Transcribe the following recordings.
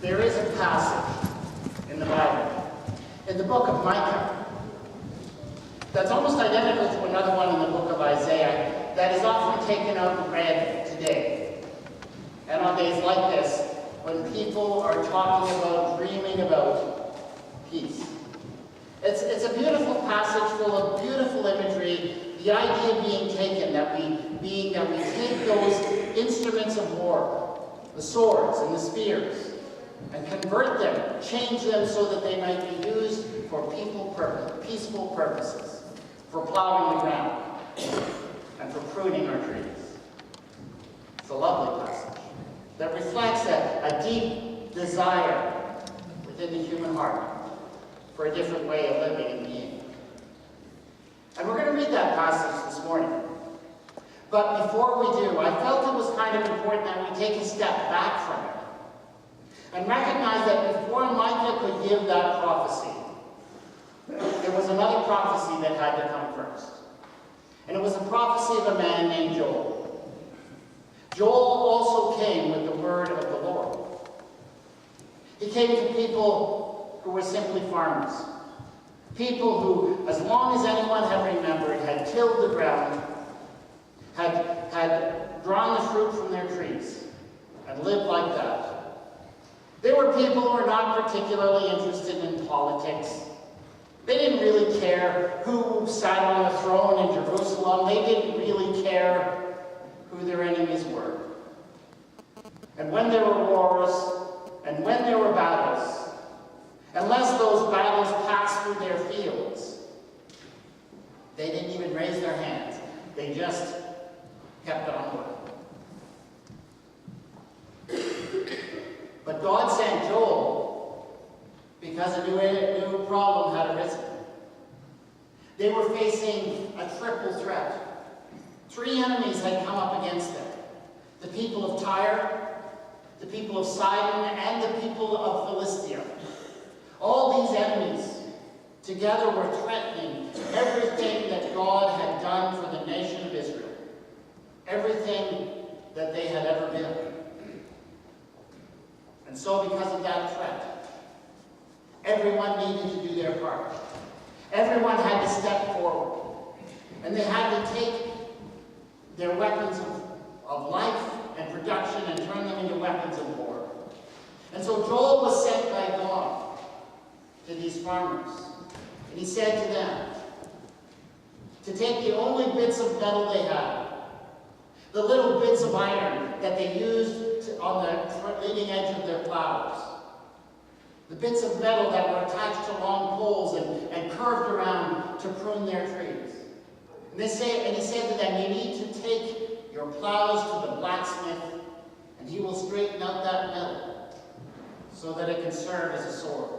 There is a passage in the Bible, in the book of Micah, that's almost identical to another one in the book of Isaiah, that is often taken out and read today. And on days like this, when people are talking about, dreaming about peace. It's a beautiful passage full of beautiful imagery, the idea being taken that we take those instruments of war, the swords and the spears, and convert them, change them so that they might be used for peaceful purposes, for plowing the ground, and for pruning our trees. It's a lovely passage that reflects a deep desire within the human heart for a different way of living and being. And we're going to read that passage this morning. But before we do, I felt it was kind of important that we take a step back from it and recognize that before Micah could give that prophecy, there was another prophecy that had to come first. And it was a prophecy of a man named Joel. Joel also came with the word of the Lord. He came to people who were simply farmers. People who, as long as anyone had remembered, had tilled the ground, had drawn the fruit from their trees, and lived like that. They were people who were not particularly interested in politics. They didn't really care who sat on the throne in Jerusalem. They didn't really care who their enemies were. And when there were wars, and when there were battles, unless those battles passed through their fields, they didn't even raise their hands. They just kept on working. But God sent Joel because a new problem had arisen. They were facing a triple threat. 3 enemies had come up against them. The people of Tyre, the people of Sidon, and the people of Philistia. All these enemies together were threatening everything that God had done for the nation of Israel. Everything that they had ever been. And so because of that threat, everyone needed to do their part. Everyone had to step forward. And they had to take their weapons of life and production and turn them into weapons of war. And so Joel was sent by God to these farmers. And he said to them to take the only bits of metal they had, the little bits of iron that they used on the leading edge of their plows, the bits of metal that were attached to long poles and curved around to prune their trees. And he said to them, you need to take your plows to the blacksmith, and he will straighten out that metal so that it can serve as a sword.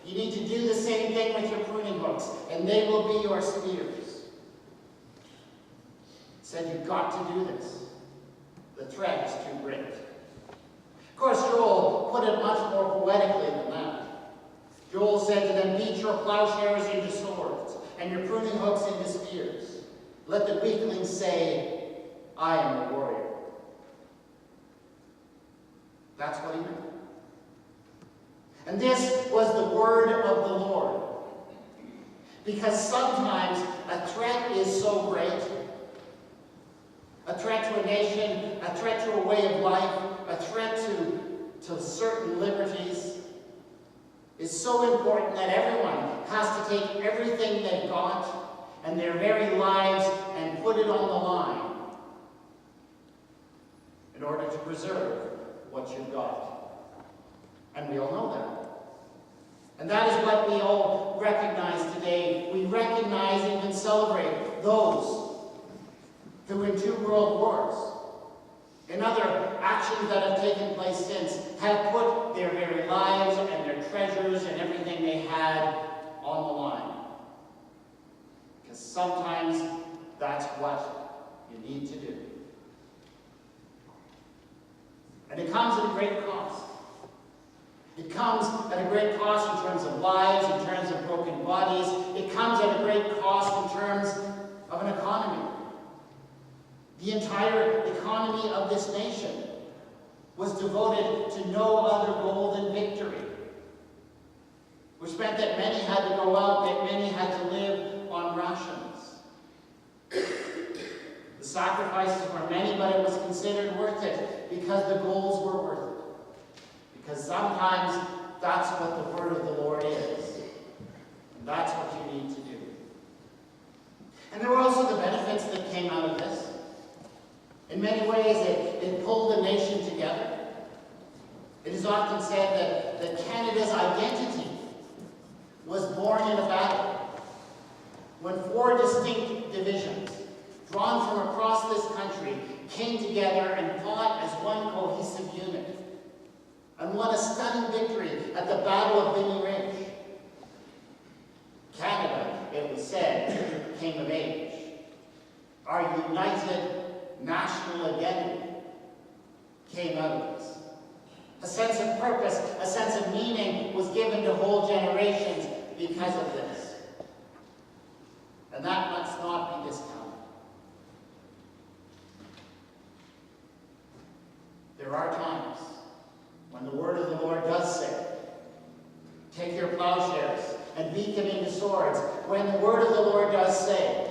You need to do the same thing with your pruning hooks, and they will be your spears. He said, you've got to do this. The threat is too great. Of course, Joel put it much more poetically than that. Joel said to them, beat your plowshares into swords, and your pruning hooks into spears. Let the weaklings say, I am a warrior. That's what he meant. And this was the word of the Lord. Because sometimes a threat is so great, a threat to a nation, a threat to a way of life, a threat to certain liberties, is so important that everyone has to take everything they've got and their very lives and put it on the line in order to preserve what you've got. And we all know that. And that is what we all recognize today. We recognize and even celebrate those who in 2 world wars and other actions that have taken place since have put their very lives and their treasures and everything they had on the line. Because sometimes that's what you need to do. And it comes at a great cost. It comes at a great cost in terms of lives, in terms of broken bodies. It comes at a great cost in terms of an economy. The entire economy of this nation was devoted to no other goal than victory. It is often said that Canada's identity was born in a battle, when 4 distinct divisions, drawn from across this country, came together and fought as one cohesive unit, and won a stunning victory at the Battle of Vimy Ridge. Canada, it was said, came of age. Our united national identity came out of this. A sense of purpose, a sense of meaning was given to whole generations because of this. And that must not be discounted. There are times when the word of the Lord does say, take your plowshares and beat them into swords. When the word of the Lord does say,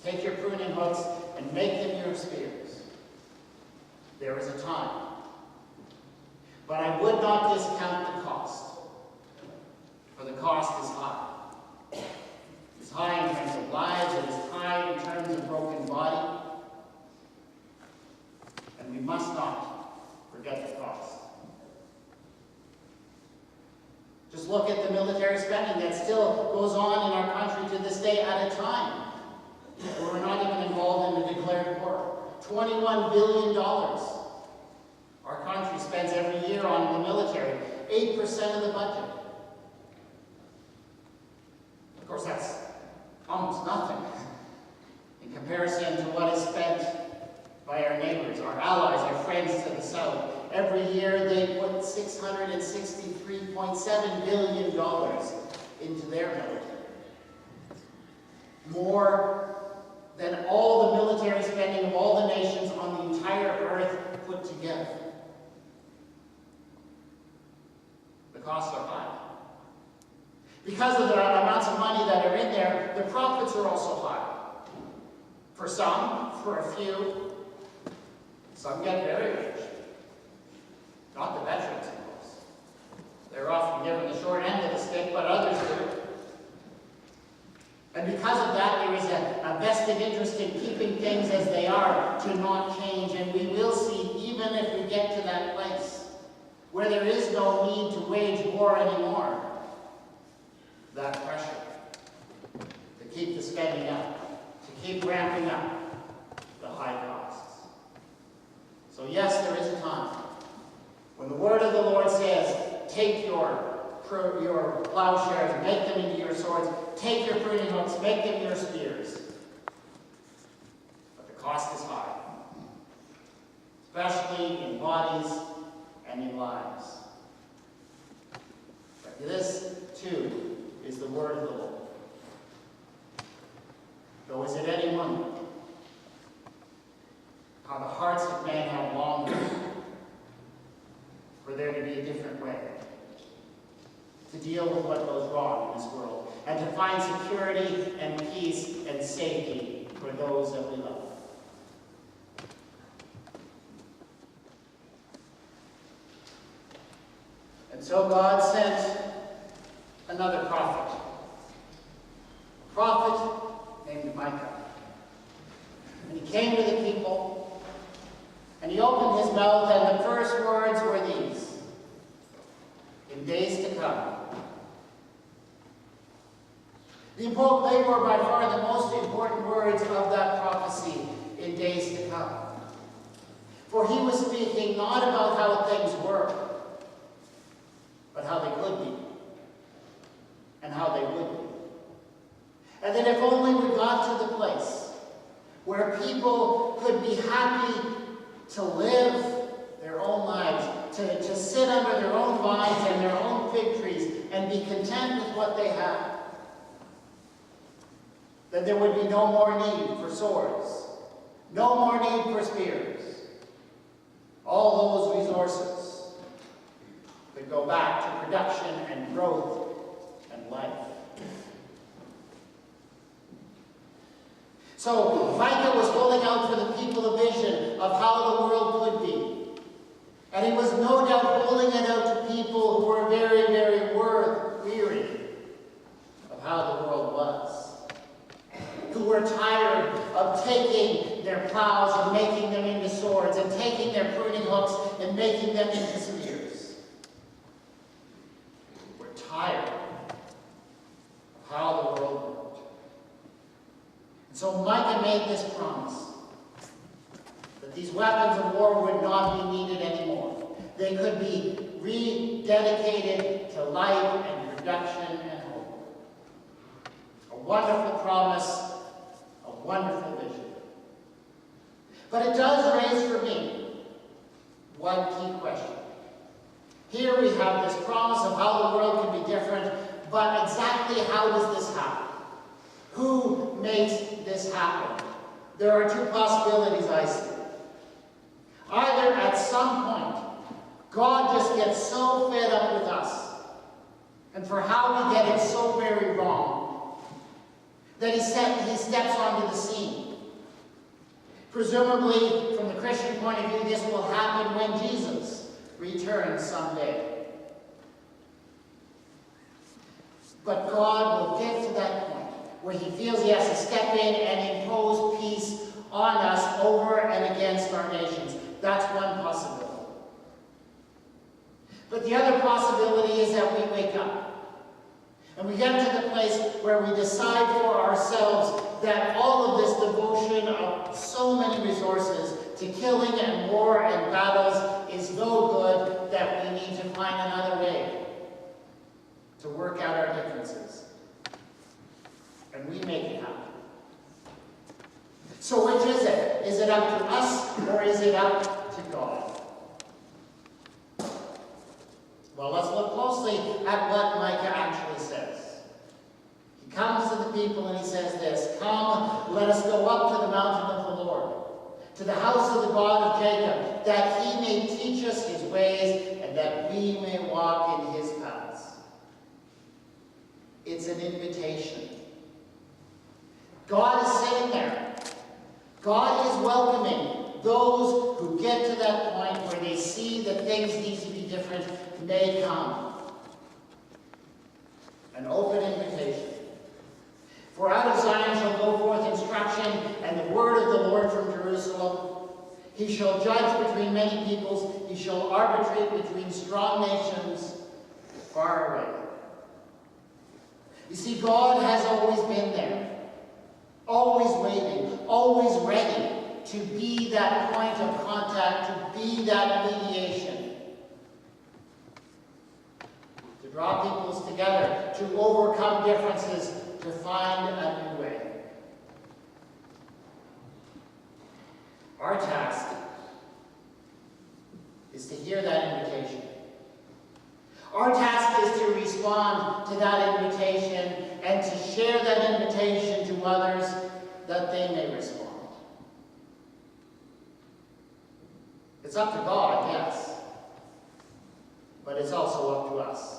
take your pruning hooks and make them your spears. There is a time. But I would not discount the cost, for the cost is high. It's high in terms of lives, it is high in terms of broken body, and we must not forget the cost. Just look at the military spending that still goes on in our country to this day at a time where we're not even involved in a declared war. $21 billion. Our country spends every year on the military, 8% of the budget. Of course, that's almost nothing in comparison to what is spent by our neighbors, our allies, our friends to the south. Every year they put $663.7 billion into their military. More than all the military spending of all the nations on the entire earth put together. The costs are high. Because of the amounts of money that are in there, the profits are also high. For some, for a few, some get very rich. Not the veterans, of course. They're often given the short end of the stick, but others do. And because of that, there is a vested interest in keeping things as they are, to not change. And we will see, even if we get to that place where there is no need to wage war anymore, that pressure to keep the spending up, to keep ramping up the high costs. So yes, there is a time when the word of the Lord says, take your plowshares, make them into your swords, take your pruning hooks, make them your spears. But the cost is high, especially in bodies and in lives. But this, too, is the word of the Lord. Though is it any wonder how the hearts of men have longed for there to be a different way to deal with what goes wrong in this world, and to find security and peace and safety for those that we love. And so God sent another prophet. A prophet named Micah. And he came to the people, and he opened his mouth, and the first words were these: in days to come. They were by far the most important words of that prophecy, in days to come. For he was speaking not about how things were, but how they could be, and how they would be. And that if only we got to the place where people could be happy to live their own lives, to sit under their own vines and their own fig trees and be content with what they have, then there would be no more need for swords, no more need for spears. All those resources could go back to production and growth and life. So Micah was holding out for the people a vision of how the world could be. And he was no doubt holding it out to people who were very, very weary of how the world was. Who were tired of taking their their plows and making them into swords, and taking their pruning hooks and making them into spears. We're tired of how the world worked. And so Micah made this promise that these weapons of war would not be needed anymore. They could be rededicated to life and production and hope. A wonderful promise, a wonderful vision. But it does raise for me one key question. Here we have this promise of how the world can be different, but exactly how does this happen? Who makes this happen? There are two possibilities I see. Either at some point, God just gets so fed up with us, and for how we get it so very wrong, that he steps onto the scene. Presumably, from the Christian point of view, this will happen when Jesus returns someday. But God will get to that point where he feels he has to step in and impose peace on us over and against our nations. That's one possibility. But the other possibility is that we wake up. And we get to the place where we decide for ourselves that all of this devotion of so many resources to killing and war and battles is no good, that we need to find another way to work out our differences. And we make it happen. So which is it? Is it up to us, or is it up to God? Well, let's look closely at what Micah actually says. He comes to the people and he says this, "Come, let us go up to the mountain of the Lord, to the house of the God of Jacob, that he may teach us his ways, and that we may walk in his paths." It's an invitation. God is sitting there. God is welcoming those who get to that point where they see that things need to be different. May come. An open invitation. "For out of Zion shall go forth instruction, and the word of the Lord from Jerusalem. He shall judge between many peoples. He shall arbitrate between strong nations far away." You see, God has always been there. Always waiting. Always ready to be that point of contact, to be that mediation. To draw peoples together, to overcome differences, to find a new way. Our task is to hear that invitation. Our task is to respond to that invitation and to share that invitation to others that they may respond. It's up to God, yes, but it's also up to us.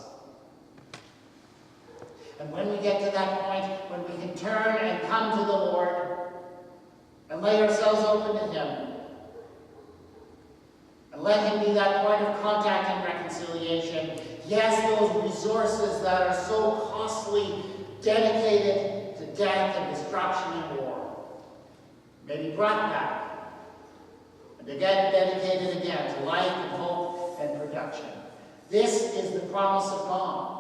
And when we get to that point, when we can turn and come to the Lord and lay ourselves open to him, and let him be that point of contact and reconciliation, yes, those resources that are so costly, dedicated to death and destruction and war, may be brought back and again dedicated again to life and hope and production. This is the promise of God.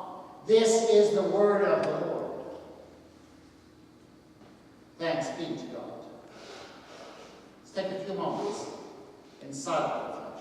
This is the word of the Lord. Thanks be to God. Let's take a few moments in silent reflection.